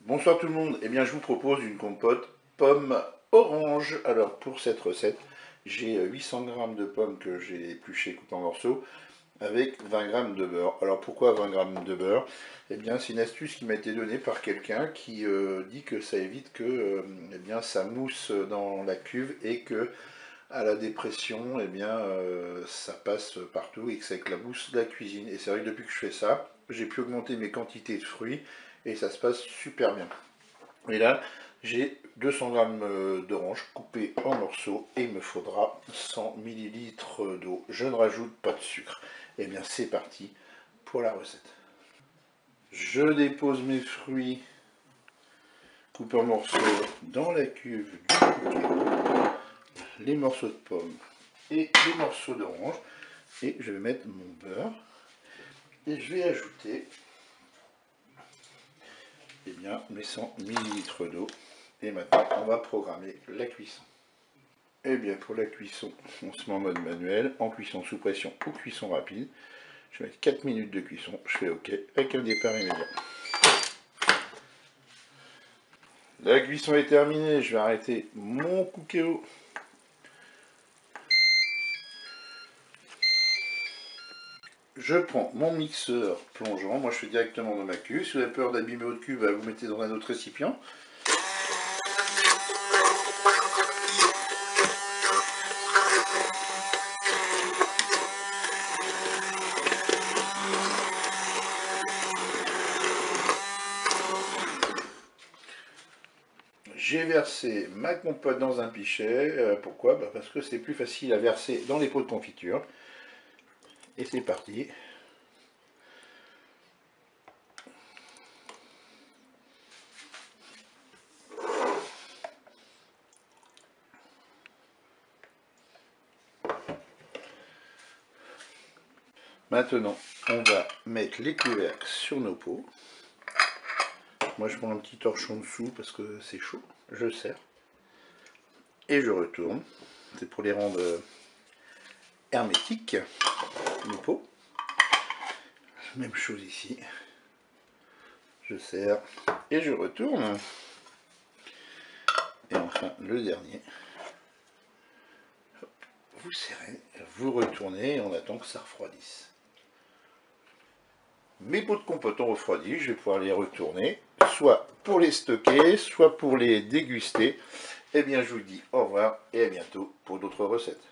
Bonsoir tout le monde, eh bien je vous propose une compote pomme orange. Alors pour cette recette, j'ai 800 g de pommes que j'ai épluchées, coupées en morceaux, avec 20 g de beurre. Alors pourquoi 20 g de beurre? Eh bien c'est une astuce qui m'a été donnée par quelqu'un qui dit que ça évite que eh bien, ça mousse dans la cuve et que à la dépression, eh bien, ça passe partout et que ça éclabousse la cuisine. Et c'est vrai que depuis que je fais ça, j'ai pu augmenter mes quantités de fruits et ça se passe super bien. Et là, j'ai 200 g d'orange coupées en morceaux et il me faudra 100 ml d'eau. Je ne rajoute pas de sucre. Et bien, c'est parti pour la recette. Je dépose mes fruits coupés en morceaux dans la cuve du cooker, les morceaux de pommes et les morceaux d'orange, et je vais mettre mon beurre et je vais ajouter bien, mes 100 ml d'eau. Et maintenant, on va programmer la cuisson. Et bien, pour la cuisson, on se met en mode manuel, en cuisson sous pression ou cuisson rapide. Je vais mettre 4 minutes de cuisson, je fais OK, avec un départ immédiat. La cuisson est terminée, je vais arrêter mon cookéo. Je prends mon mixeur plongeant, moi je fais directement dans ma cuve. Si vous avez peur d'abîmer votre cuve, vous mettez dans un autre récipient. J'ai versé ma compote dans un pichet. Pourquoi? Parce que c'est plus facile à verser dans les pots de confiture. Et c'est parti. Maintenant, on va mettre les couvercles sur nos pots. Moi, je prends un petit torchon dessous parce que c'est chaud. Je serre. Et je retourne. C'est pour les rendre hermétiques, nos pots. Même chose ici. Je serre et je retourne. Et enfin, le dernier. Vous serrez, vous retournez et on attend que ça refroidisse. Mes pots de compote ont refroidi, je vais pouvoir les retourner, soit pour les stocker, soit pour les déguster. Eh bien, je vous dis au revoir et à bientôt pour d'autres recettes.